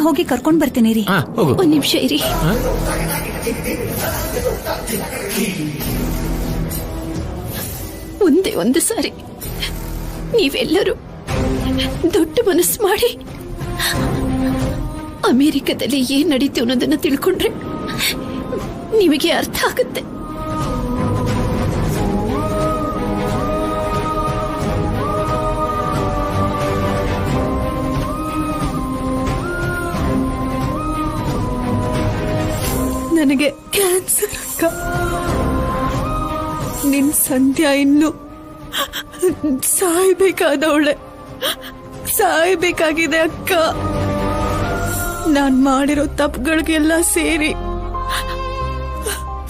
ಹೋಗಿ ಕರ್ಕೊಂಡ್ ಬರ್ತೀನಿ ರೀ. ಒಂದ್ ನಿಮಿಷ ಇರಿ. ಒಂದೇ ಒಂದು ಸಾರಿ ನೀವೆಲ್ಲರೂ ದೊಡ್ಡ ಮನಸ್ಸು ಮಾಡಿ ಅಮೆರಿಕದಲ್ಲಿ ಏನ್ ನಡೀತು ಅನ್ನೋದನ್ನ ತಿಳ್ಕೊಂಡ್ರೆ ನಿಮಗೆ ಅರ್ಥ ಆಗುತ್ತೆ. ನನಗೆ ಕ್ಯಾನ್ಸರ್ ಅಕ್ಕ. ನಿನ್ ಸಂಧ್ಯಾ ಇನ್ನು ಸಾಯ್ಬೇಕಾದವಳೆ, ಸಾಯ್ಬೇಕಾಗಿದೆ ಅಕ್ಕ. ನಾನ್ ಮಾಡಿರೋ ತಪ್ಪುಗಳಿಗೆಲ್ಲ ಸೇರಿ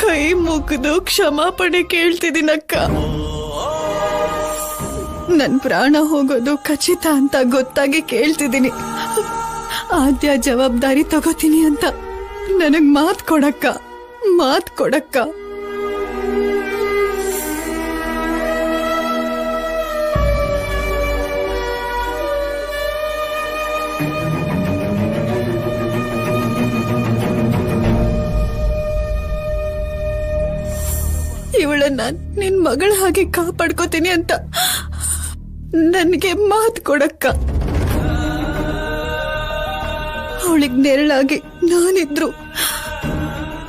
ಕೈ ಮುಗಿದು ಕ್ಷಮಾಪಣೆ ಕೇಳ್ತಿದ್ದೀನಕ್ಕ. ನನ್ ಪ್ರಾಣ ಹೋಗೋದು ಖಚಿತ ಅಂತ ಗೊತ್ತಾಗಿ ಕೇಳ್ತಿದ್ದೀನಿ. ಆದ್ಯ ಜವಾಬ್ದಾರಿ ತಗೋತೀನಿ ಅಂತ ನನಗ್ ಮಾತ್ ಕೊಡಕ್ಕ, ಮಾತ್ ಕೊಡಕ್ಕ. ಇವಳನ್ನ ನಿನ್ ಮಗಳ ಹಾಗೆ ಕಾಪಾಡ್ಕೋತೀನಿ ಅಂತ ನನ್ಗೆ ಮಾತ್ ಕೊಡಕ್ಕ. ಅವಳಿಗೆ ನೆರಳಾಗಿ ನಾನಿದ್ರು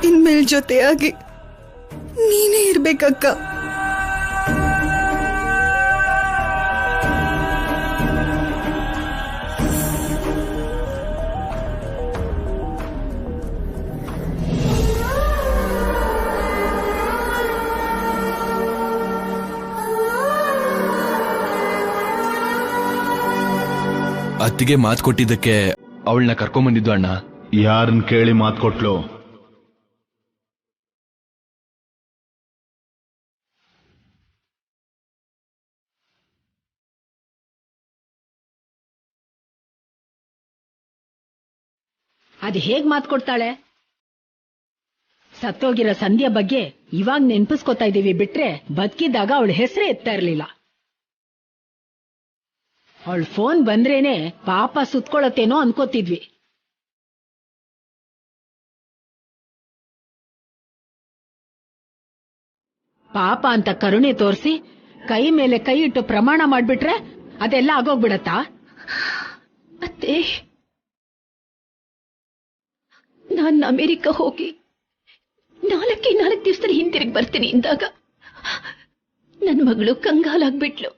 ಇನ್ಮೇಲ್ ಜೊತೆಯಾಗಿ ನೀನೇ ಇರ್ಬೇಕಕ್ಕ. ಅತ್ತಿಗೆ ಮಾತು ಕೊಟ್ಟಿದ್ದಕ್ಕೆ ಅವಳನ್ನ ಕರ್ಕೊಂಬಂದಿದ್ದು ಅಣ್ಣ. ಯಾರನ್ನ ಕೇಳಿ ಮಾತು ಕೊಟ್ಲು? ಅದು ಹೇಗ್ ಮಾತು ಕೊಡ್ತಾಳೆ? ಸತ್ತೋಗಿರೋ ಸಂಧ್ಯಾ ಬಗ್ಗೆ ಇವಾಗ ನೆನ್ಪಿಸ್ಕೊತಾ ಇದೀವಿ ಬಿಟ್ರೆ ಬದುಕಿದ್ದಾಗ ಅವಳ ಹೆಸರೇ ಎತ್ತಾ ಇರ್ಲಿಲ್ಲ. ಅವಳ ಫೋನ್ ಬಂದ್ರೇನೆ ಪಾಪ ಸುತ್ಕೊಳತ್ತೇನೋ ಅನ್ಕೋತಿದ್ವಿ. ಪಾಪ ಅಂತ ಕರುಣೆ ತೋರಿಸಿ ಕೈ ಮೇಲೆ ಕೈ ಇಟ್ಟು ಪ್ರಮಾಣ ಮಾಡ್ಬಿಟ್ರೆ ಅದೆಲ್ಲ ಆಗೋಗ್ಬಿಡತ್ತಾ? ಅತ್ತೆ, ನಾನು ಅಮೆರಿಕ ಹೋಗಿ 4 ದಿವಸದಲ್ಲಿ ಹಿಂತಿರುಗಿ ಬರ್ತೀನಿ ಇಂದಾಗ ನನ್ನ ಮಗಳು ಕಂಗಾಲಾಗ್ಬಿಟ್ಲು.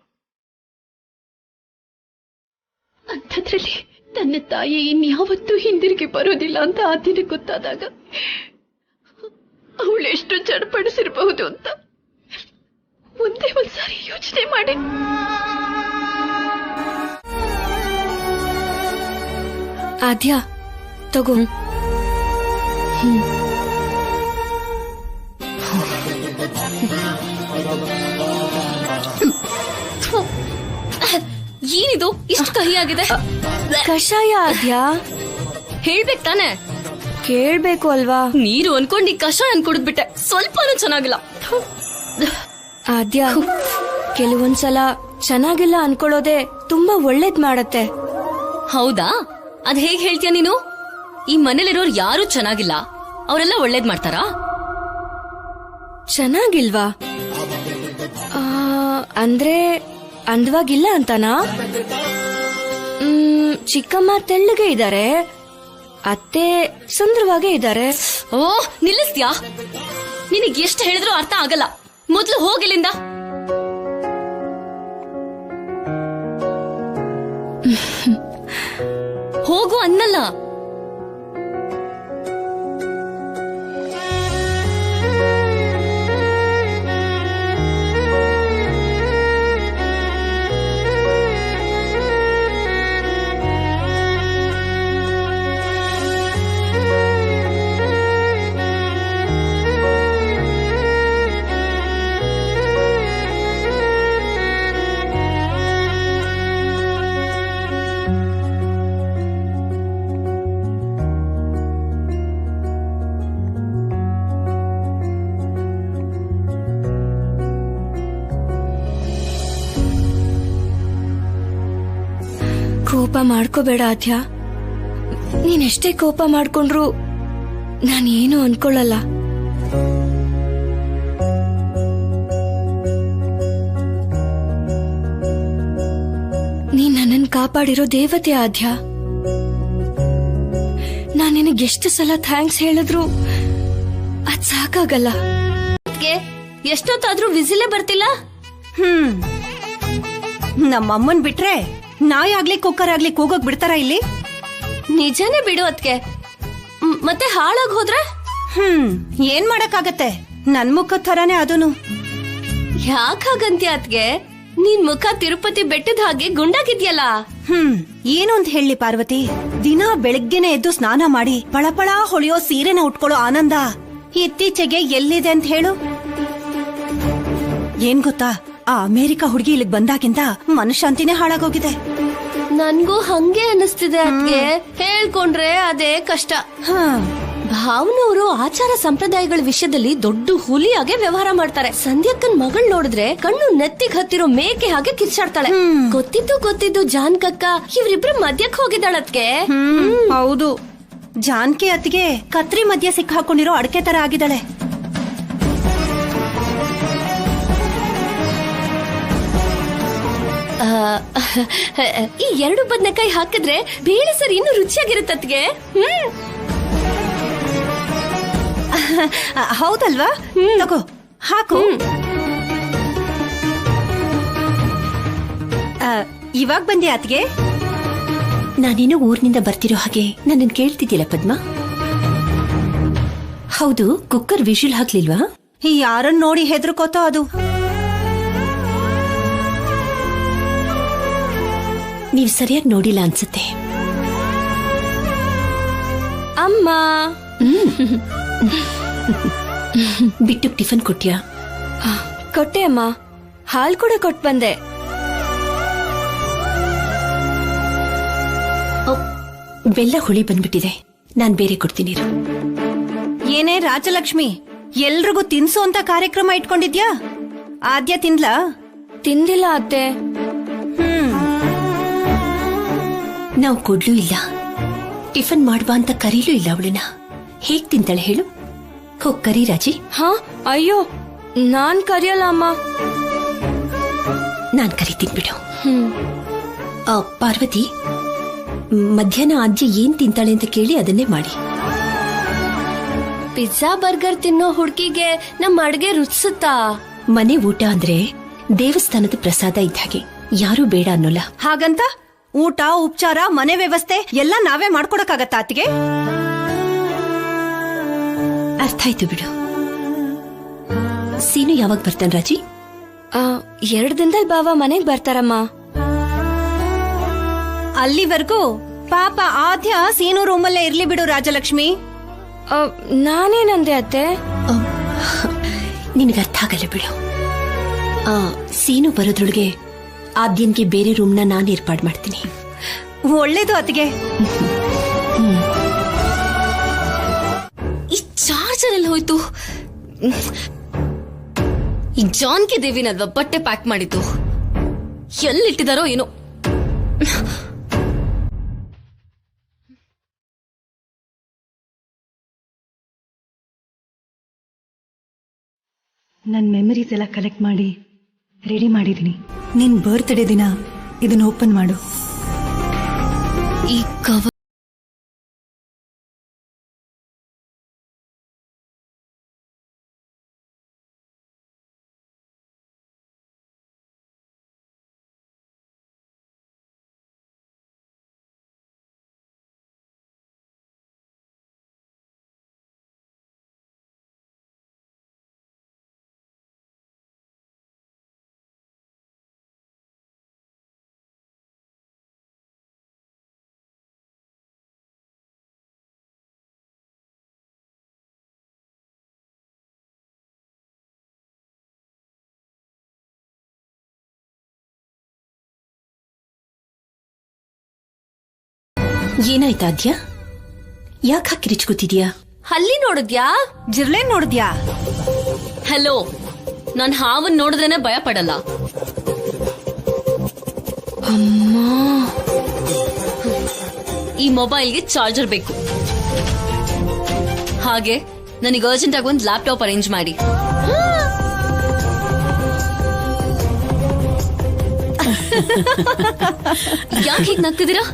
ಅಂಥದ್ರಲ್ಲಿ ತನ್ನ ತಾಯಿ ಇನ್ಯಾವತ್ತೂ ಹಿಂದಿರುಗಿ ಬರೋದಿಲ್ಲ ಅಂತ ಆ ದಿನ ಗೊತ್ತಾದಾಗ ಅವಳೆಷ್ಟು ಚಡಪಡಿಸಿರಬಹುದು ಅಂತ ಒಂದೇ ಒಂದ್ಸಾರಿ ಯೋಚನೆ ಮಾಡಿ. ಆದ್ಯ ತಗೋ. ಏನಿದು ಇಷ್ಟು ಕಹಿ ಆಗಿದೆ? ಕಷಾಯ ಆದ್ಯ. ಹೇಳ್ಬೇಕು ತಾನೆ? ಕೇಳ್ಬೇಕು ಅಲ್ವಾ? ನೀರು ಅನ್ಕೊಂಡು ಕಷಾಯ ಅನ್ಕೊಡ್ಬಿಟ್ಟೆ. ಸ್ವಲ್ಪನೂ ಚೆನ್ನಾಗಿಲ್ಲ. ಆದ್ಯ, ಕೆಲವೊಂದ್ಸಲ ಚೆನ್ನಾಗಿಲ್ಲ ಅನ್ಕೊಳ್ಳೋದೆ ತುಂಬಾ ಒಳ್ಳೇದ್ ಮಾಡತ್ತೆ. ಹೌದಾ? ಅದ್ ಹೇಗ್ ಹೇಳ್ತೀಯ ನೀನು? ಈ ಮನೇಲಿರೋರು ಯಾರು ಚೆನ್ನಾಗಿಲ್ಲ, ಅವರೆಲ್ಲ ಒಳ್ಳೇದ್ ಮಾಡ್ತಾರಾ? ಚೆನ್ನಾಗಿಲ್ವಾ? ಅಂದ್ರೆ ಅಂದವಾಗಿಲ್ಲ ಅಂತಾನಾ? ಚಿಕ್ಕಮ್ಮ ತೆಳ್ಳಗೆ ಇದ್ದಾರೆ, ಅತ್ತೆ ಸುಂದರವಾಗೇ ಇದ್ದಾರೆ. ಓ ನಿಲ್ಲಿಸ್ತ್ಯಾ? ನಿನಗೆ ಎಷ್ಟು ಹೇಳಿದ್ರು ಅರ್ಥ ಆಗಲ್ಲ. ಮೊದ್ಲು ಹೋಗಿಲ್ಲಿಂದ. ಹೋಗು ಅನ್ನಲ್ಲ. ಕೋಪ ಮಾಡ್ಕೋಬೇಡ ಆದ್ಯ. ನೀನೆಷ್ಟೇ ಕೋಪ ಮಾಡ್ಕೊಂಡ್ರು ನಾನೇನು ಅನ್ಕೊಳ್ಳಲ್ಲ. ನೀನ್ ನನ್ನನ್ ಕಾಪಾಡಿರೋ ದೇವತೆ ಆದ್ಯ. ನಾನ್ ನಿನಗೆ ಎಷ್ಟು ಸಲ ಥ್ಯಾಂಕ್ಸ್ ಹೇಳಿದ್ರು ಅದ್ ಸಾಕಾಗಲ್ಲ. ಎಷ್ಟೊತ್ತಾದ್ರೂ ವಿಸಿಲೇ ಬರ್ತಿಲ್ಲ. ನಮ್ಮಮ್ಮನ್ ಬಿಟ್ರೆ ನಾಯಿ ಆಗ್ಲಿ ಕುಕ್ಕರ್ ಆಗ್ಲಿ ಕೂಗೋಗ್ ಬಿಡ್ತಾರ ಇಲ್ಲಿ? ನಿಜಾನೇ ಬಿಡು ಅದ್ಕೆ. ಮತ್ತೆ ಹಾಳಾಗ್ ಹೋದ್ರೆ ಏನ್ ಮಾಡಕ್ಕಾಗತ್ತೆ, ನನ್ ಮುಖ ಥರಾನೇ ಅದೂನು. ಯಾಕಾಗಂತ್ಯ ಅದ್ಗೆ? ನಿನ್ ಮುಖ ತಿರುಪತಿ ಬೆಟ್ಟದ ಹಾಗೆ ಗುಂಡಾಗಿದ್ಯಲ್ಲ. ಏನು ಅಂತ ಹೇಳಿ ಪಾರ್ವತಿ, ದಿನ ಬೆಳಗ್ಗೆನೆ ಎದ್ದು ಸ್ನಾನ ಮಾಡಿ ಪಳಪಳ ಹೊಳೆಯೋ ಸೀರೆನ ಉಟ್ಕೊಳ್ಳೋ ಆನಂದ ಇತ್ತೀಚೆಗೆ ಎಲ್ಲಿದೆ ಅಂತ ಹೇಳು. ಏನ್ ಗೊತ್ತಾ, ಆ ಅಮೆರಿಕ ಹುಡುಗಿ ಇಲ್ಲಿಗ್ ಬಂದಾಗಿಂದ ಮನಶಾಂತಿನೇ ಹಾಳಾಗೋಗಿದೆ. ನನ್ಗೂ ಹಂಗೆ ಅನ್ನಿಸ್ತಿದೆ ಅದ್ಗೆ. ಹೇಳ್ಕೊಂಡ್ರೆ ಅದೇ ಕಷ್ಟ. ಭಾವನವರು ಆಚಾರ ಸಂಪ್ರದಾಯಗಳ ವಿಷಯದಲ್ಲಿ ದೊಡ್ಡ ಹುಲಿಯಾಗೆ ವ್ಯವಹಾರ ಮಾಡ್ತಾರೆ. ಸಂಧ್ಯಾಕ್ಕನ್ ಮಗಳ್ ನೋಡಿದ್ರೆ ಕಣ್ಣು ನೆತ್ತಿಗ್ ಹತ್ತಿರೋ ಮೇಕೆ ಹಾಗೆ ಕಿರ್ಚಾಡ್ತಾಳೆ. ಗೊತ್ತಿದ್ದು ಜಾನ್ಕಕ್ಕ ಇವ್ರಿಬ್ರು ಮಧ್ಯಕ್ ಹೋಗಿದ್ದಾಳದ್ಕೆ. ಹೌದು, ಜಾನ್ಕಿ ಅತ್ತಿಗೆ ಕತ್ರಿ ಮಧ್ಯ ಸಿಕ್ಕ ಹಾಕೊಂಡಿರೋ ಅಡಕೆ ತರ ಆಗಿದ್ದಾಳೆ. ಈ 2 ಬದನೆಕಾಯಿ ಹಾಕಿದ್ರೆ ಬೇಳೆ ಸರಿ ಇನ್ನು ರುಚಿಯಾಗಿರುತ್ತದ್ಗೆ. ಹೌದಲ್ವಾ? ತಗೋ ಹಾಕು. ಇವಾಗ ಬಂದೆ ಅತ್ಗೆ? ನಾನೇನೋ ಊರಿನಿಂದ ಬರ್ತಿರೋ ಹಾಗೆ ನನ್ನನ್ನು ಕೇಳ್ತಿದ್ದಿಲ್ಲ ಪದ್ಮ. ಹೌದು, ಕುಕ್ಕರ್ ವಿಷಲ್ ಹಾಕ್ಲಿಲ್ವಾ? ಯಾರನ್ನ ನೋಡಿ ಹೆದರ್ಕೋತೋ ಅದು. ನೀವು ಸರಿಯಾಗಿ ನೋಡಿಲ್ಲ ಅನ್ಸುತ್ತೆ. ಅಮ್ಮ ಬಿಟ್ಟು ಟಿಫನ್ ಕೊಟ್ಯಾ? ಕೊಟ್ಟೆ ಅಮ್ಮ, ಹಾಲ್ ಕೂಡ ಕೊಟ್ ಬಂದೆ. ಬೆಲ್ಲ ಹುಳಿ ಬಂದ್ಬಿಟ್ಟಿದೆ, ನಾನ್ ಬೇರೆ ಕೊಡ್ತೀನಿ. ಏನೇ ರಾಜಲಕ್ಷ್ಮಿ, ಎಲ್ರಿಗೂ ತಿನ್ಸು ಅಂತ ಕಾರ್ಯಕ್ರಮ ಇಟ್ಕೊಂಡಿದ್ಯಾ? ಆದ್ಯ ತಿನ್ಲಾ? ತಿಂದಿಲ್ಲ ಅತ್ತೆ. ನಾವು ಕೊಡ್ಲೂ ಇಲ್ಲ, ಟಿಫನ್ ಮಾಡ್ಬಾ ಅಂತ ಕರೀಲೂ ಇಲ್ಲ ಅವಳನ್ನ. ಹೇಗ್ ತಿಂತಾಳೆ ಹೇಳು? ಹೋಗ್ ಕರಿ ರಾಜಿ. ಹಾ, ಅಯ್ಯೋ ನಾನ್ ಕರಿಯಲ್ಲ ಅಮ್ಮ. ನಾನ್ ಕರಿತೀನಿ ಬಿಡು. ಪಾರ್ವತಿ, ಮಧ್ಯಾಹ್ನ ಅಜ್ಜಿ ಏನ್ ತಿಂತಾಳೆ ಅಂತ ಕೇಳಿ ಅದನ್ನೇ ಮಾಡಿ. ಪಿಜ್ಜಾ ಬರ್ಗರ್ ತಿನ್ನೋ ಹುಡ್ಗಿಗೆ ನಮ್ ಅಡ್ಗೆ ರುಚಿಸುತ್ತಾ? ಮನೆ ಊಟ ಅಂದ್ರೆ ದೇವಸ್ಥಾನದ ಪ್ರಸಾದ ಇದ್ದ ಹಾಗೆ, ಯಾರೂ ಬೇಡ ಅನ್ನೋಲ್ಲ. ಹಾಗಂತ ಊಟ ಉಪಚಾರ ಮನೆ ವ್ಯವಸ್ಥೆ ಎಲ್ಲ ನಾವೇ ಮಾಡ್ಕೊಡಕ್ಕಾಗತ್ತಾ ಅತ್ತಿಗೆ? ಅರ್ಥ ಆಯ್ತು ಬಿಡು. ಸೀನು ಯಾವಾಗ ಬರ್ತಾನ ರಾಜಿ? 2 ದಿನದಲ್ಲಿ ಬಾವ ಮನೆಗ್ ಬರ್ತಾರಮ್ಮ. ಅಲ್ಲಿವರೆಗೂ ಪಾಪ ಆದ್ಯ ಸೀನು ರೂಮಲ್ಲೇ ಇರ್ಲಿ ಬಿಡು ರಾಜಲಕ್ಷ್ಮಿ. ನಾನೇನಂದೆ ಅತ್ತೆ? ನಿನಗೆ ಅರ್ಥ ಆಗಲ್ಲ ಬಿಡು. ಸೀನು ಬರೋದ್ರೊಳಗೆ ಆದ್ಯನ್ಗೆ ಬೇರೆ ರೂಮ್ನ ನಾನು ಏರ್ಪಾಡು ಮಾಡ್ತೀನಿ. ಒಳ್ಳೇದು ಅತ್ತಿಗೆ. ಈ ಚಾರ್ಜರ್ ಎಲ್ಲಿ ಹೋಯ್ತು? ಈ ಜಾನ್ಕಿ ದೇವಿನಲ್ವಾ ಬಟ್ಟೆ ಪ್ಯಾಕ್ ಮಾಡಿದ್ದು, ಎಲ್ಲಿಟ್ಟಿದಾರೋ ಏನೋ. ನನ್ನ ಮೆಮರೀಸ್ ಎಲ್ಲ ಕಲೆಕ್ಟ್ ಮಾಡಿ ರೆಡಿ ಮಾಡಿದೀನಿ. ನಿನ್ ಬರ್ತ್ಡೇ ದಿನ ಇದನ್ನ ಓಪನ್ ಮಾಡು. ಈ ಕವರ್ ಏನಾಯ್ತು ಆದ್ಯ? ಯಾಕೆ ಹಾಕಿ ರಿಚ್ಕೋತಿದ್ಯಾ? ಹಲ್ಲಿ ನೋಡಿದ್ಯಾ? ಜಿರ್ಲೇನ್ ನೋಡಿದ್ಯಾ? ಹಲೋ, ನಾನ್ ಹಾವನ್ ನೋಡಿದ್ರೇನೆ ಭಯ ಪಡಲ್ಲ. ಅಮ್ಮ, ಈ ಮೊಬೈಲ್ಗೆ ಚಾರ್ಜರ್ ಬೇಕು. ಹಾಗೆ ನನಗೆ ಅರ್ಜೆಂಟ್ ಆಗಿ ಒಂದು ಲ್ಯಾಪ್ಟಾಪ್ ಅರೇಂಜ್ ಮಾಡಿ. ಯಾಕೆ ಹೀಗೆ ನಗ್ತಿದ್ದೀರಾ?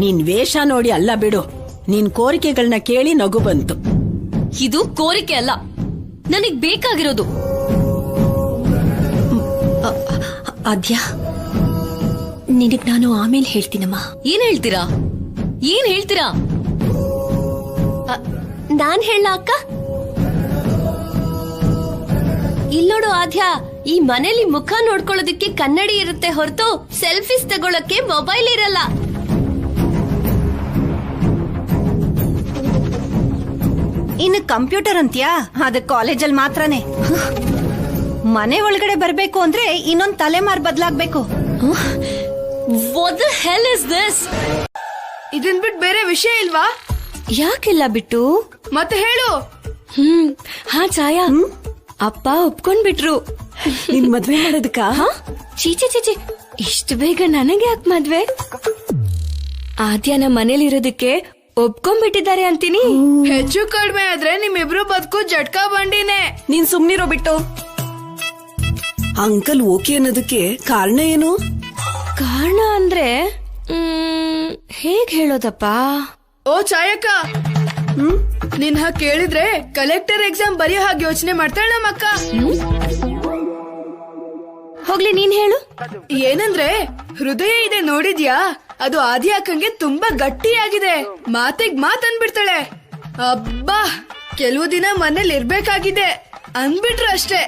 ನಿನ್ ವೇಷ ನೋಡಿ ಅಲ್ಲ ಬಿಡು, ನಿನ್ ಕೋರಿಕೆಗಳನ್ನ ಕೇಳಿ ನಗು ಬಂತು. ಇದು ಕೋರಿಕೆ ಅಲ್ಲ, ನನಗ್ ಬೇಕಾಗಿರೋದು. ಆದ್ಯಾ, ನಿನಗ್ ನಾನು ಆಮೇಲೆ ಹೇಳ್ತೀನಮ್ಮ. ಏನ್ ಹೇಳ್ತೀರಾ? ಏನ್ ಹೇಳ್ತೀರಾ? ನಾನ್ ಹೇಳ ಅಕ್ಕ? ಇಲ್ಲೋಡು ಆದ್ಯಾ, ಈ ಮನೇಲಿ ಮುಖ ನೋಡ್ಕೊಳ್ಳೋದಕ್ಕೆ ಕನ್ನಡಿ ಇರುತ್ತೆ ಹೊರತು ಸೆಲ್ಫೀಸ್ ತಗೊಳಕ್ಕೆ ಮೊಬೈಲ್ ಇರಲ್ಲ. ಇನ್ನು ಕಂಪ್ಯೂಟರ್ ಅಂತ್ಯಾ? ಅದ ಕಾಲೇಜಲ್ಲಿ ಮಾತ್ರನೇ. ಮನೆ ಒಳಗಡೆ ಬರ್ಬೇಕು ಅಂದ್ರೆ ಇನ್ನೊಂದ್ ತಲೆಮಾರ್ ಬದ್ಲಾಗ್ಬೇಕು. What the hell is this? ಇದನ್ ಬಿಟ್ಟು ಬೇರೆ ವಿಷಯ ಇಲ್ವಾ? ಯಾಕೆಲ್ಲ ಬಿಟ್ಟು? ಮತ್ತೆ ಹೇಳು. ಹಾ ಛಾಯಾ, ಅಪ್ಪ ಒಪ್ಕೊಂಡ್ಬಿಟ್ರು. ನಿನ್ ಮದ್ವೆ ಮಾಡೋದಕ್ಕ? ಚೀಚೆ ಚೀಚೆ, ಇಷ್ಟು ಬೇಗ ನನಗೆ ಯಾಕೆ ಮದ್ವೆ? ಆದ್ಯ ನಮ್ಮ ಮನೇಲಿರೋದಕ್ಕೆ ಒಪ್ಕೊಂಡ್ಬಿಟ್ಟಿದ್ದಾರೆ ಅಂತೀನಿ. ಹೆಚ್ಚು ಕಡಿಮೆ ಆದ್ರೆ ನಿಮ್ಮಿಬ್ರು ಬದುಕು ಜಟ್ಕಾ ಬಂಡಿನೇ. ನೀನ್ ಸುಮ್ನಿರೋ ಬಿಟ್ಟು. ಅಂಕಲ್ ಓಕೆ ಅನ್ನೋದಕ್ಕೆ ಕಾರಣ ಏನು? ಕಾರಣ ಅಂದ್ರೆ ಹೇಗ್ ಹೇಳೋದಪ್ಪ? ಓ ಛಾಯಕ್ಕ, ನಿನ್ ಹಾಗೆ ಕೇಳಿದ್ರೆ ಕಲೆಕ್ಟರ್ ಎಕ್ಸಾಮ್ ಬರೆಯೋ ಹಾಗೆ ಯೋಚನೆ ಮಾಡ್ತಾಳೆ ನಮ್ಮಕ್ಕ. ಹೋಗ್ಲಿ ನೀನ್ ಹೇಳು. ಏನಂದ್ರೆ ಹೃದಯ ಇದೆ ನೋಡಿದ್ಯಾ, ಅದು ಆದಿ ಅಕ್ಕಂಗೆ ತುಂಬಾ ಗಟ್ಟಿಯಾಗಿದೆ. ಮಾತಿಗ್ ಮಾತ್ ಅನ್ಬಿಡ್ತಾಳೆ. ಅಬ್ಬಾ, ಕೆಲವು ದಿನ ಮನೇಲಿ ಇರ್ಬೇಕಾಗಿದೆ ಅನ್ಬಿಟ್ರು ಅಷ್ಟೇ.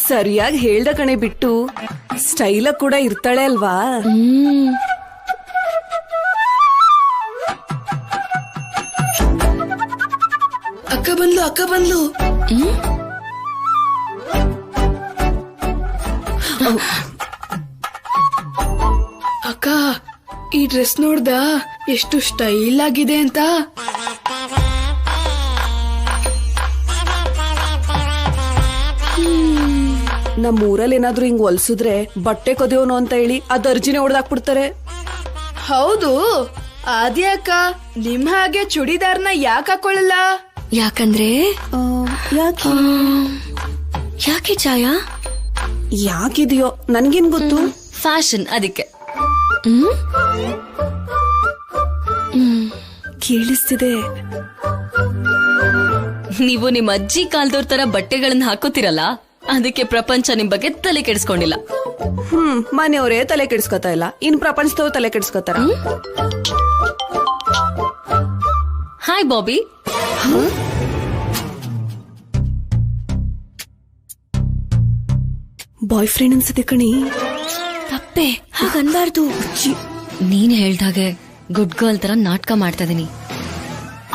ಸರಿಯಾಗಿ ಹೇಳ್ದ ಕಣೆ ಬಿಟ್ಟು. ಸ್ಟೈಲ ಕೂಡ ಇರ್ತಾಳೆ ಅಲ್ವಾ? ಅಕ್ಕ ಬಂದ್ಲು, ಅಕ್ಕ ಬಂದ್ಲು. ಅಕ್ಕ, ಈ ಡ್ರೆಸ್ ನೋಡ್ದ ಎಷ್ಟು ಸ್ಟೈಲ್ ಆಗಿದೆ ಅಂತ. ನಮ್ ಊರಲ್ಲಿ ಏನಾದ್ರೂ ಹಿಂಗ್ ಹೊಲ್ಸಿದ್ರೆ ಬಟ್ಟೆ ಕೊದೇವನು ಅಂತ ಹೇಳಿ ಅದ್ ಅರ್ಜಿನೇ ಹೊಡೆದಾಕ್ಬಿಡ್ತಾರೆ. ಹೌದು, ಆದಿ ಅಕ್ಕ ನಿಮ್ ಹಾಗೆ ಚೂಡಿದಾರ್ನ ಯಾಕೆ ಹಾಕೊಳ್ಳಲ್ಲ? ಯಾಕಂದ್ರೆ ಯಾಕೆ ಛಾಯಾ? ಯಾಕಿದೆಯೋ ನನ್ಗೇನ್ ಗೊತ್ತು. ಫ್ಯಾಷನ್, ಅದಕ್ಕೆ. ಕೇಳಿಸ್ತಿದೆ. ನೀವು ನಿಮ್ ಅಜ್ಜಿ ಕಾಲದವ್ರ ತರ ಬಟ್ಟೆಗಳನ್ನ ಹಾಕೋತಿರಲ್ಲ, ಅದಕ್ಕೆ ಪ್ರಪಂಚ ನಿಮ್ ಬಗ್ಗೆ ತಲೆ ಕೆಡಿಸ್ಕೊಂಡಿಲ್ಲ. ಮನೆಯವರೇ ತಲೆ ಕೆಡಿಸ್ಕೊತಾ ಇಲ್ಲ, ಇನ್ ಪ್ರಪಂಚದವ್ರು ತಲೆ ಕೆಡಿಸ್ಕೊತಾರ. ಹಾಯ್ ಬಾಬಿ. ಬಾಯ್ ಫ್ರೆಂಡ್ ಅನ್ಸುತ್ತೆ ಕಣಿ. ತಪ್ಪೆ, ಹಾಗನ್ಬಾರ್ದು. ನೀನ್ ಹೇಳ್ದಾಗೆ ಗುಡ್ ಗರ್ಲ್ ತರ ನಾಟಕ ಮಾಡ್ತಾ ಇದೀನಿ,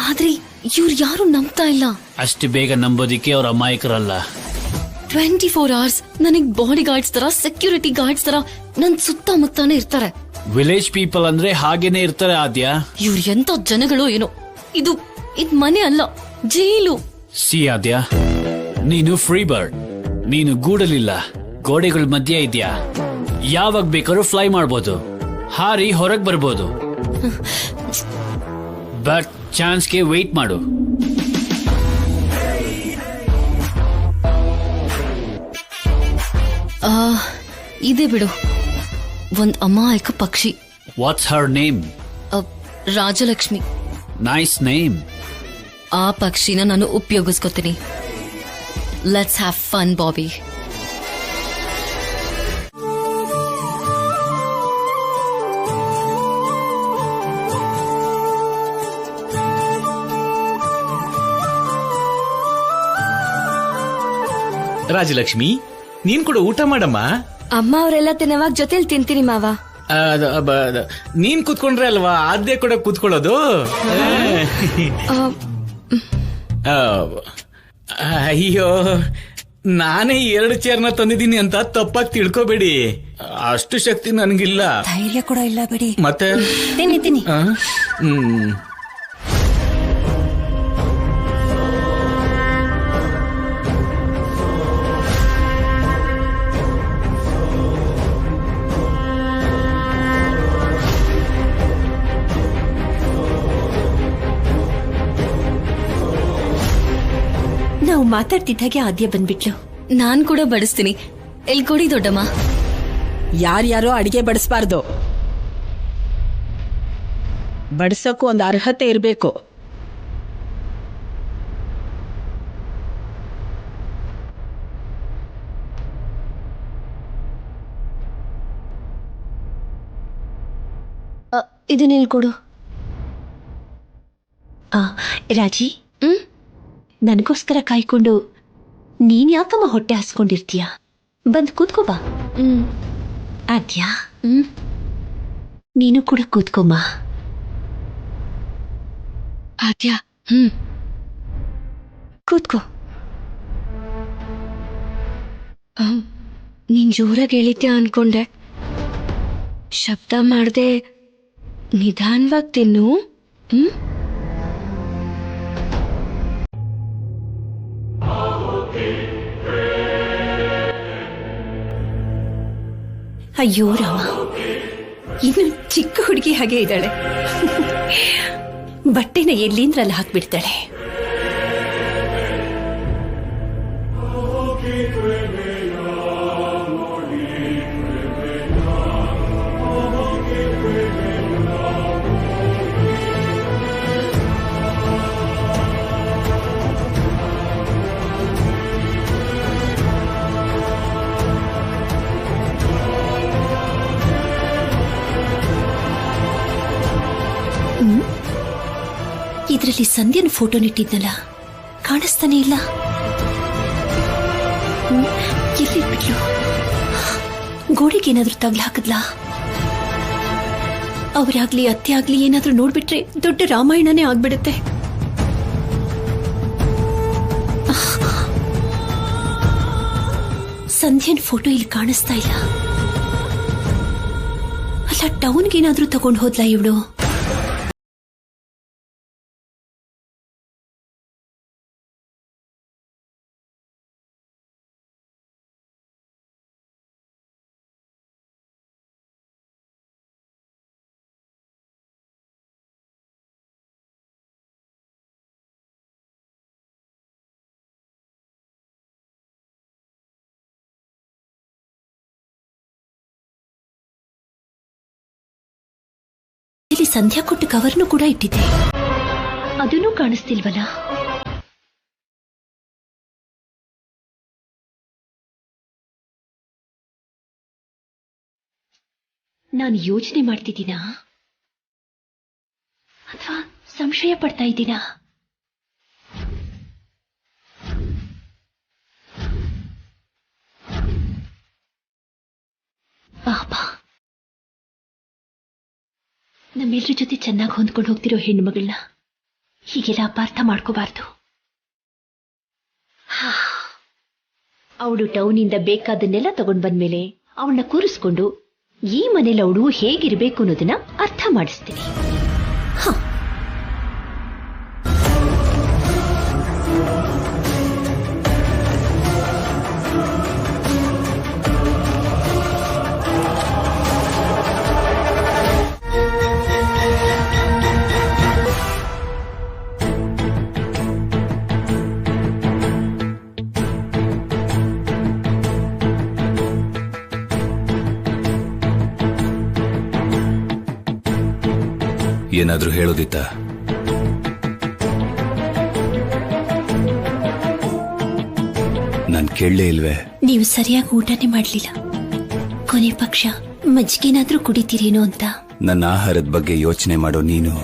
ಆದ್ರೆ ಇವ್ರು ಯಾರು ನಂಬ್ತಾ ಇಲ್ಲ. ಅಷ್ಟು ಬೇಗ ನಂಬೋದಿಕ್ಕೆ ಅವ್ರ ಅಮಾಯಕರಲ್ಲ. 24 hours ನನಗ್ ಬಾಡಿ ಗಾರ್ಡ್ಸ್ ತರ, ಸೆಕ್ಯೂರಿಟಿ ಗಾರ್ಡ್ಸ್ ತರ ನನ್ ಸುತ್ತಮುತ್ತಾನೆ ಇರ್ತಾರೆ. ವಿಲೇಜ್ ಪೀಪಲ್ ಅಂದ್ರೆ ಹಾಗೇನೆ ಇರ್ತಾರೆ ಆದ್ಯಾ. ಇವ್ರು ಎಂತ ಜನಗಳು ಏನೋ. ಇದು ಮನೆ ಅಲ್ಲ, ಜೈಲು. ಸಿ ಆದ್ಯಾ, ನೀನು ಫ್ರೀ ಬರ್ಡ್. ನೀನು ಗೂಡಲಿಲ್ಲ, ಗೋಡೆಗಳ ಮಧ್ಯೆ ಇದ್ಯಾ. ಯಾವಾಗ ಬೇಕಾದ್ರೂ ಫ್ಲೈ ಮಾಡ್ಬೋದು, ಹಾರಿ ಹೊರಗ್ ಬರ್ಬೋದು. ಬಟ್ ಚಾನ್ಸ್ಗೆ ವೆಯ್ಟ್ ಮಾಡು. ಇದೇ ಬಿಡು, ಒಂದ್ ಅಮಾಯಕ ಪಕ್ಷಿ. What's her name? Rajalakshmi. Nice name. ಆ ಪಕ್ಷಿನ ನಾನು ಉಪಯೋಗಿಸ್ಕೊತೀನಿ. Let's have fun Bobby. Rajalakshmi, ನೀನ್ ಕೂಡ ಊಟ ಮಾಡಮ್ಮ. ಅಮ್ಮ ಅವರೆಲ್ಲ ತಿನ್ನವಾಗ ಜೊತೆಲಿ ತಿಂತೀನಿ ಮಾವ. ನೀನ್ ಕೂತ್ಕೊಂಡ್ರೆ ಅಲ್ವಾ ಆದ್ಯ ಕೂಡ ಕೂತ್ಕೊಳ್ಳೋದು. ಅಯ್ಯೋ, ನಾನೇ 2 ಚೇರ್ನ ತಂದಿದ್ದೀನಿ ಅಂತ ತಪ್ಪಾಗಿ ತಿಳ್ಕೋಬೇಡಿ. ಅಷ್ಟು ಶಕ್ತಿ ನನ್ಗಿಲ್ಲ. ಧೈರ್ಯ ಕೂಡ ಇಲ್ಲ ಬಿಡಿ. ಮತ್ತೆ ತಿನ್ನಿ. ಮಾತಾಡ್ತಿದ್ದಾಗೆ ಆದ್ಯ ಬಂದ್ಬಿಟ್ಲು. ನಾನ್ ಕೂಡ ಬಡಿಸ್ತೀನಿ. ಎಲ್ ಕೊಡಿ ದೊಡ್ಡಮ್ಮ. ಯಾರ್ಯಾರೋ ಅಡಿಗೆ ಬಡಿಸ್ಬಾರ್ದು. ಬಡಿಸೋಕ್ಕೂ ಒಂದು ಅರ್ಹತೆ ಇರಬೇಕು. ಇದನ್ನೆಲ್ಲಿ ಕೊಡು. ರಾಜಿ, ನನಗೋಸ್ಕರ ಕಾಯ್ಕೊಂಡು ನೀನ್ ಯಾಕಮ್ಮ ಹೊಟ್ಟೆ ಹಾಸ್ಕೊಂಡಿರ್ತೀಯ? ಬಂದ್ ಕೂತ್ಕೋ ಬಾ. ಆದ್ಯಾ, ನೀನು ಕೂಡ ಕೂತ್ಕೊಮ್ಮ. ಆದ್ಯಾ, ಕೂತ್ಕೋ. ನೀನ್ ಜೋರಾಗಿ ಹೇಳಿದ್ಯಾ ಅನ್ಕೊಂಡೆ. ಶಬ್ದ ಮಾಡ್ದೆ ನಿಧಾನವಾಗಿ ತಿನ್ನು. ಅಯ್ಯೋ ರಾಮ, ಇನ್ನು ಚಿಕ್ಕ ಹುಡುಗಿ ಹಾಗೆ ಇದ್ದಾಳೆ. ಬಟ್ಟೆನ ಎಲ್ಲಿಂದ್ರಲ್ಲಿ ಹಾಕ್ಬಿಡ್ತಾಳೆ. ಇದರಲ್ಲಿ ಸಂಧ್ಯನ ಫೋಟೋನಿಟ್ಟಿದ್ನಲ್ಲ, ಕಾಣಿಸ್ತಾನೆ ಇಲ್ಲ. ಎಲ್ಲಿಟ್ಬಿಟ್ಲು? ಗೋಡೆಗೆ ಏನಾದ್ರೂ ತಗ್ಲು ಹಾಕದ್ಲಾ? ಅವರಾಗ್ಲಿ ಅತ್ತೆ ಆಗ್ಲಿ ಏನಾದ್ರೂ ನೋಡ್ಬಿಟ್ರೆ ದೊಡ್ಡ ರಾಮಾಯಣನೇ ಆಗ್ಬಿಡುತ್ತೆ. ಸಂಧ್ಯನ್ ಫೋಟೋ ಇಲ್ಲಿ ಕಾಣಿಸ್ತಾ ಇಲ್ಲ. ಅಲ್ಲ, ಟೌನ್ಗೆ ಏನಾದ್ರೂ ತಗೊಂಡು ಹೋದ್ಲಾ ಇವಳು? ಇಲ್ಲಿ ಸಂಧ್ಯಾ ಕೊಟ್ಟು ಕವರ್ನು ಕೂಡ ಇಟ್ಟಿದ್ದೆ, ಅದನ್ನೂ ಕಾಣಿಸ್ತಿಲ್ವಲ್ಲ. ನಾನು ಯೋಚನೆ ಮಾಡ್ತಿದ್ದೀನಾ ಅಥವಾ ಸಂಶಯ ಪಡ್ತಾ ಇದ್ದೀನಾ? ಪಾಪ, ನಮ್ಮೆಲ್ಲರ ಜೊತೆ ಚೆನ್ನಾಗಿ ಹೊಂದ್ಕೊಂಡು ಹೋಗ್ತಿರೋ ಹೆಣ್ಣುಮಗಳನ್ನ ಹೀಗೆಲ್ಲ ಅಪಾರ್ಥ ಮಾಡ್ಕೋಬಾರ್ದು. ಅವಳು ಟೌನಿಂದ ಬೇಕಾದನ್ನೆಲ್ಲ ತಗೊಂಡ್ ಬಂದ್ಮೇಲೆ ಅವಳನ್ನ ಕೂರಿಸ್ಕೊಂಡು ಈ ಮನೇಲಿ ಅವಳು ಹೇಗಿರ್ಬೇಕು ಅನ್ನೋದನ್ನ ಅರ್ಥ ಮಾಡಿಸ್ತೀನಿ. ಏನಾದ್ರೂ ಹೇಳೋದಿತ್ತ? ನಾನ್ ಕೇಳಲೇ ಇಲ್ವೇ? ನೀವು ಸರಿಯಾಗಿ ಊಟನೇ ಮಾಡ್ಲಿಲ್ಲ. ಕೊನೆ ಪಕ್ಷ ಮಜ್ಜಿಗೆನಾದ್ರೂ ಕುಡಿತೀರೇನೋ ಅಂತ. ನನ್ನ ಆಹಾರದ ಬಗ್ಗೆ ಯೋಚನೆ ಮಾಡೋ ನೀನು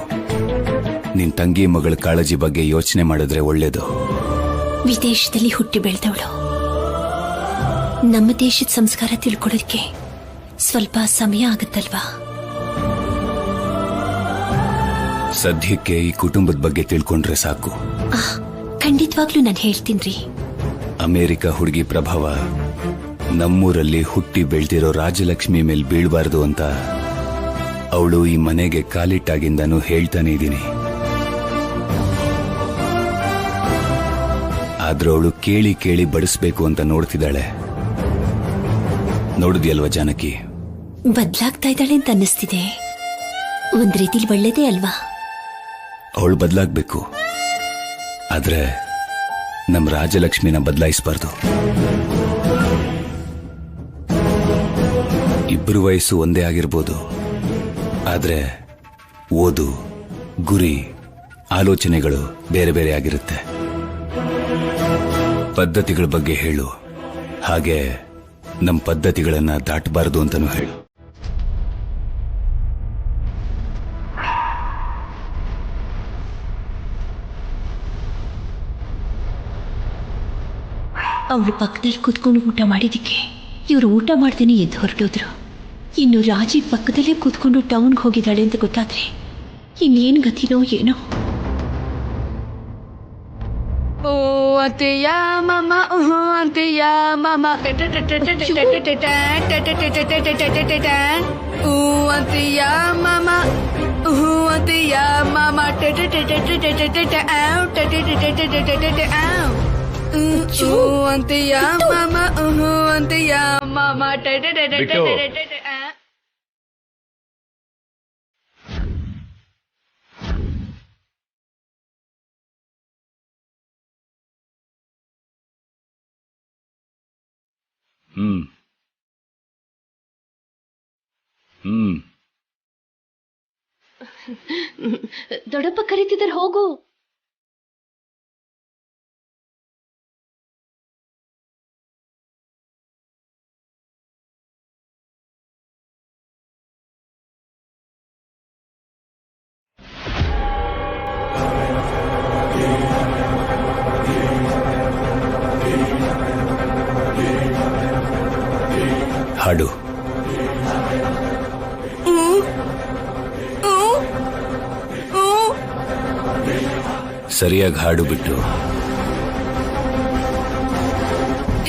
ನಿನ್ ತಂಗಿ ಮಗಳ ಕಾಳಜಿ ಬಗ್ಗೆ ಯೋಚನೆ ಮಾಡಿದ್ರೆ ಒಳ್ಳೇದು. ವಿದೇಶದಲ್ಲಿ ಹುಟ್ಟಿ ಬೆಳೆದವಳು, ನಮ್ಮ ದೇಶದ ಸಂಸ್ಕಾರ ತಿಳ್ಕೊಳ್ಳೋದಕ್ಕೆ ಸ್ವಲ್ಪ ಸಮಯ ಆಗುತ್ತಲ್ವಾ? ಸದ್ಯಕ್ಕೆ ಈ ಕುಟುಂಬದ ಬಗ್ಗೆ ತಿಳ್ಕೊಂಡ್ರೆ ಸಾಕು. ಖಂಡಿತವಾಗ್ಲೂ ನಾನು ಹೇಳ್ತೀನ್ರಿ. ಅಮೆರಿಕ ಹುಡುಗಿ ಪ್ರಭಾವ ನಮ್ಮೂರಲ್ಲಿ ಹುಟ್ಟಿ ಬೆಳ್ದಿರೋ ರಾಜಲಕ್ಷ್ಮಿ ಮೇಲೆ ಬೀಳ್ಬಾರ್ದು ಅಂತ ಅವಳು ಈ ಮನೆಗೆ ಕಾಲಿಟ್ಟಾಗಿಂದಾನು ಹೇಳ್ತಾನೆ ಇದ್ದೀನಿ. ಆದ್ರೂ ಅವಳು ಕೇಳಿ ಕೇಳಿ ಬಡಿಸ್ಬೇಕು ಅಂತ ನೋಡ್ತಿದ್ದಾಳೆ. ನೋಡಿದ್ಯಲ್ವಾ ಜಾನಕಿ? ಬದ್ಲಾಗ್ತಾ ಇದ್ದಾಳೆ ಅಂತ ಅನ್ನಿಸ್ತಿದೆ. ಒಂದ್ ರೀತಿಲಿ ಒಳ್ಳೇದೇ ಅಲ್ವಾ? ಅವಳು ಬದಲಾಗ್ಬೇಕು, ಆದ್ರೆ ನಮ್ ರಾಜಲಕ್ಷ್ಮಿನ ಬದಲಾಯಿಸಬಾರ್ದು. ಇಬ್ಬರು ವಯಸ್ಸು ಒಂದೇ ಆಗಿರ್ಬೋದು, ಆದ್ರೆ ಓದು, ಗುರಿ, ಆಲೋಚನೆಗಳು ಬೇರೆ ಬೇರೆ ಆಗಿರುತ್ತೆ. ಪದ್ಧತಿಗಳ ಬಗ್ಗೆ ಹೇಳು, ಹಾಗೆ ನಮ್ಮ ಪದ್ಧತಿಗಳನ್ನ ದಾಟಬಾರದು ಅಂತನೂ ಹೇಳು. ಅವ್ರ ಪಕ್ಕದಲ್ಲಿ ಕೂತ್ಕೊಂಡು ಊಟ ಮಾಡಿದ್ದಕ್ಕೆ ಇವರು ಊಟ ಮಾಡ್ದೇನೆ ಎದ್ದು ಹೊರಟೋದ್ರು. ಇನ್ನು ರಾಜಿ ಪಕ್ಕದಲ್ಲೇ ಕೂತ್ಕೊಂಡು ಟೌನ್ಗೆ ಹೋಗಿದ್ದಾಳೆ ಅಂತ ಗೊತ್ತಾದ್ರೆ ಇನ್ನೇನು ಗತಿನೋ ಏನೋ. ಓ ಅಂತೆಯ ಮಾಮ, ಅಂತೆಯ ಮಾಮ, ಓ ಅಂತೆಯ ಮಾಮ, ಅಂತೆಯ ಮಾಮ, ಅಂತೆಯ ಮಾಮ, ಅಂತೆಯ ಮಾಮ. ದೊಡ್ಡಪ್ಪ ಕರೀತಿದ್ದಾರೆ, ಹೋಗು. ಹಾಡು. ಸರಿಯಾಗಿ ಹಾಡು ಬಿಟ್ಟು.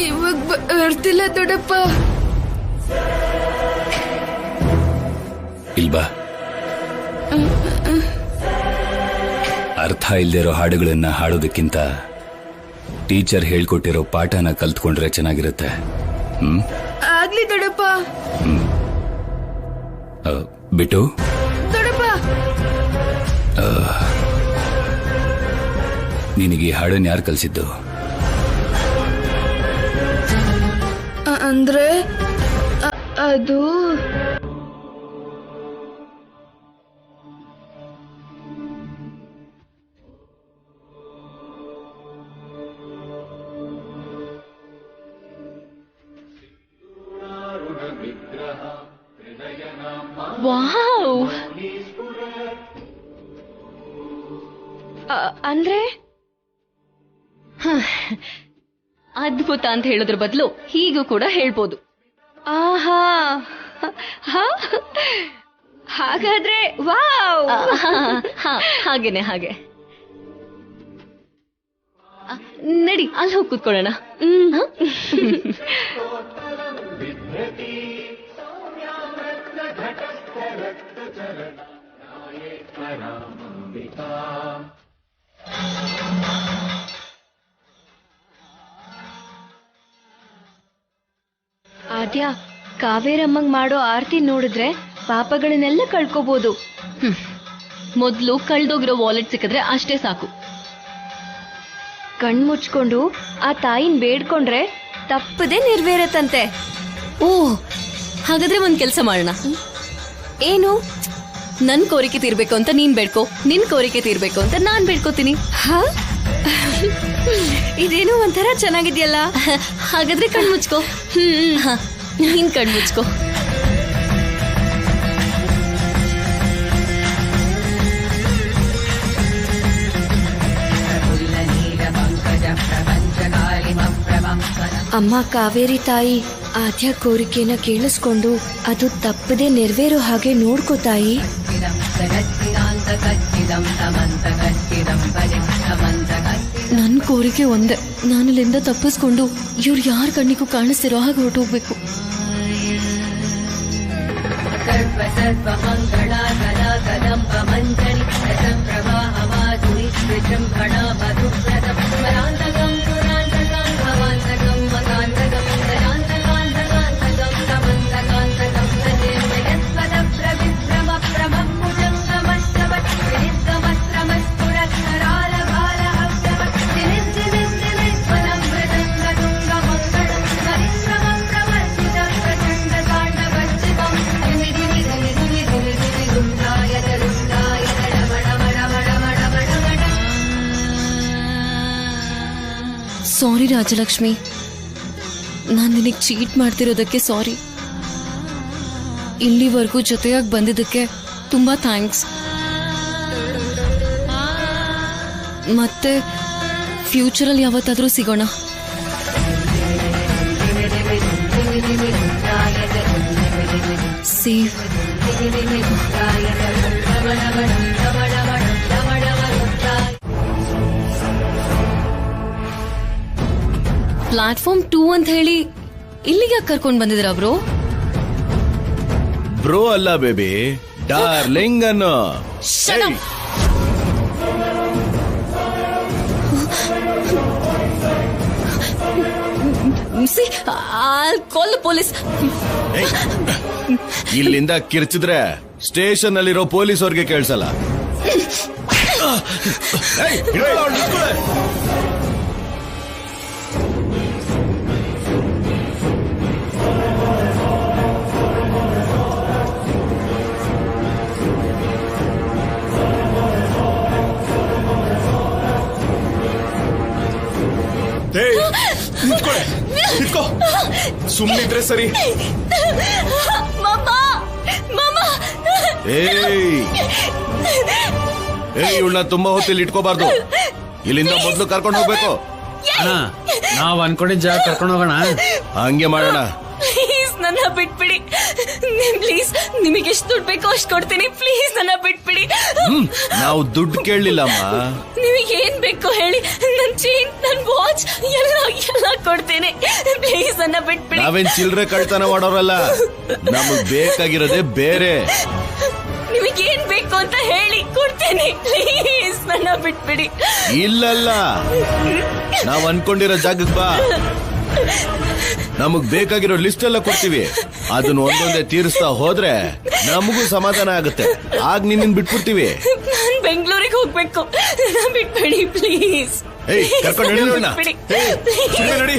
ಇವಾಗ ಬರ್ತಿಲ್ಲ ದೊಡ್ಡಪ್ಪ. ಇಲ್ಬಾ. ಅರ್ಥ ಇಲ್ದಿರೋ ಹಾಡುಗಳನ್ನ ಹಾಡೋದಕ್ಕಿಂತ ಟೀಚರ್ ಹೇಳ್ಕೊಟ್ಟಿರೋ ಪಾಠನ ಕಲ್ತ್ಕೊಂಡ್ರೆ ಚೆನ್ನಾಗಿರುತ್ತೆ. ಆಗ್ಲಿ ದೊಡ್ಡಪ್ಪ. ಬಿಟ್ಟು ದೊಡ್ಡಪ್ಪ, ನಿನಗೆ ಈ ಹಾಡನ್ನ ಯಾರು ಕಲಿಸಿದ್ದು? ಅಂದ್ರೆ ಅದು ವಾವ್, ಅಂದ್ರೆ ಅದ್ಭುತ ಅಂತ ಹೇಳೋದ್ರ ಬದಲು ಹೀಗೂ ಕೂಡ ಹೇಳ್ಬೋದು. ಆಹಾ, ಹಾಗಾದ್ರೆ ವಾವ್. ಹಾಗೇನೆ, ಹಾಗೆ. ನಡಿ, ಅಲ್ಲಿ ಹೋಗಿ ಕೂತ್ಕೊಳ್ಳೋಣ. ಆದ್ಯ, ಕಾವೇರಮ್ಮಂಗ್ ಮಾಡೋ ಆರತಿ ನೋಡಿದ್ರೆ ಪಾಪಗಳನ್ನೆಲ್ಲ ಕಳ್ಕೋಬಹುದು. ಮೊದ್ಲು ಕಳ್ದೋಗಿರೋ ವಾಲೆಟ್ ಸಿಕ್ಕಿದ್ರೆ ಅಷ್ಟೇ ಸಾಕು. ಕಣ್ ಮುಚ್ಕೊಂಡು ಆ ತಾಯಿನ ಬೇಡ್ಕೊಂಡ್ರೆ ತಪ್ಪದೆ ನೆರವೇರತ್ತಂತೆ. ಓ, ಹಾಗಾದ್ರೆ ಒಂದ್ ಕೆಲ್ಸ ಮಾಡೋಣ. ಏನು? ನನ್ ಕೋರಿಕೆ ತೀರ್ಬೇಕು ಅಂತ ನೀನ್ ಬೇಡ್ಕೋ, ನಿನ್ ಕೋರಿಕೆ ತೀರ್ಬೇಕು ಅಂತ ನಾನ್ ಬೇಡ್ಕೋತೀನಿ. ಇದೇನು ಒಂಥರ ಚೆನ್ನಾಗಿದ್ಯಲ್ಲ. ಹಾಗಾದ್ರೆ ಕಣ್ಮುಚ್ಕೋ. ನೀನ್ ಕಣ್ಮುಚ್ಕೋ. ಅಮ್ಮ ಕಾವೇರಿ ತಾಯಿ ಆದ್ಯ ಕೋರಿಕೆನ ಕೇಳಿಸ್ಕೊಂಡು ಅದು ತಪ್ಪದೆ ನೆರವೇರೋ ಹಾಗೆ ನೋಡ್ಕೋ ತಾಯಿ. ನನ್ ಕೋರಿಕೆ ಒಂದೇ, ನಾನಲ್ಲಿಂದ ತಪ್ಪಿಸ್ಕೊಂಡು ಇವ್ರು ಯಾರ ಕಣ್ಣಿಗೂ ಕಾಣಿಸ್ತಿರೋ ಹಾಗೆ ಹೊರಟೋಗ್ಬೇಕು. ಸಾರಿ ರಾಜಲಕ್ಷ್ಮಿ, ನಾನು ನಿನಗೆ ಚೀಟ್ ಮಾಡ್ತಿರೋದಕ್ಕೆ ಸಾರಿ. ಇಲ್ಲಿವರೆಗೂ ಜೊತೆಯಾಗಿ ಬಂದಿದ್ದಕ್ಕೆ ತುಂಬಾ ಥ್ಯಾಂಕ್ಸ್. ಮತ್ತೆ ಫ್ಯೂಚರಲ್ಲಿ ಯಾವತ್ತಾದ್ರೂ ಸಿಗೋಣ. ಸೇವ್. ಪ್ಲಾಟ್ಫಾರ್ಮ್ 2 ಅಂತ ಹೇಳಿ ಇಲ್ಲಿಗೆ ಕರ್ಕೊಂಡ್ ಬಂದಿದ್ರ ಬ್ರೋ? ಬ್ರೋ ಅಲ್ಲ ಬೇಬಿ, ಡಾರ್ಲಿಂಗ್ ಅನ್ನೋ. ಕಾಲ್ ಪೊಲೀಸ್. ಇಲ್ಲಿಂದ ಕಿರ್ಚಿದ್ರೆ ಸ್ಟೇಷನ್ ಅಲ್ಲಿರೋ ಪೊಲೀಸ್ ಅವ್ರಿಗೆ ಕೇಳಿಸಲ್ಲ. ಸುಮ್ಮನಿದ್ರೆ ಸರಿ. ಇವಳನ್ನ ತುಂಬಾ ಹೊತ್ತಿಲ್ಲಿ ಇಟ್ಕೋಬಾರ್ದು. ಇಲ್ಲಿಂದ ಮೊದ್ಲು ಕರ್ಕೊಂಡು ಹೋಗ್ಬೇಕು. ನಾವ್ ಅನ್ಕೊಂಡಿದ್ ಜಾಗ ಕರ್ಕೊಂಡು ಹೋಗೋಣ. ಹಂಗೆ ಮಾಡೋಣ. ಪ್ಲೀಸ್ ನನ್ನ ಬಿಟ್ಬಿಡಿ. ಪ್ಲೀಸ್, ನಿಮಗೆ ಎಷ್ಟು ದುಡ್ಡು ಬೇಕೋ ಅಷ್ಟು ಕೊಡ್ತೀನಿ. ಪ್ಲೀಸ್ ನನ್ನ ಬಿಟ್ಬಿಡಿ. ನಾವು ದುಡ್ಡು ಕೇಳಲಿಲ್ಲಮ್ಮ. ನಿಮಗೆ ಏನ್ ಬೇಕೋ ಹೇಳಿ. ನನ್ ಚೈನ್, ನನ್ ವಾಚ್ ಎಲ್ಲ ಕೊಡ್ತೀನಿ. ಪ್ಲೀಸ್ ನನ್ನ ಬಿಟ್ಬಿಡಿ. ನಾವೇನ್ ಚಿಲ್ಲರೆ ಕಳ್ತನ ಮಾಡೋರಲ್ಲ, ನಮಗ್ ಬೇಕಾಗಿರೋದೇ ಬೇರೆ. ನಿಮಗೆ ಏನ್ ಬೇಕು ಅಂತ ಹೇಳಿ, ಕೊಡ್ತೇನೆ. ಪ್ಲೀಸ್ ನನ್ನ ಬಿಟ್ಬಿಡಿ. ಇಲ್ಲಲ್ಲ, ನಾವ್ ಅನ್ಕೊಂಡಿರೋ ಜಾಗಕ್ಕೆ ಬಾ. ನಮಗ್ ಬೇಕಾಗಿರೋ ಲಿಸ್ಟ್ ಎಲ್ಲ ಕೊಡ್ತೀವಿ. ಅದನ್ನ ಒಂದೊಂದೇ ತೀರಿಸ್ತಾ ಹೋದ್ರೆ ನಮಗೂ ಸಮಾಧಾನ ಆಗುತ್ತೆ. ಆಗ ನಿನ್ನ ಬಿಟ್ಬಿಡ್ತೀವಿ. ನಾನ್ ಬೆಂಗಳೂರಿಗೆ ಹೋಗ್ಬೇಕು. ಬಿಟ್ಬಿಡಿ ಪ್ಲೀಸ್. ಕರ್ಕೊಂಡು ನಡಿ.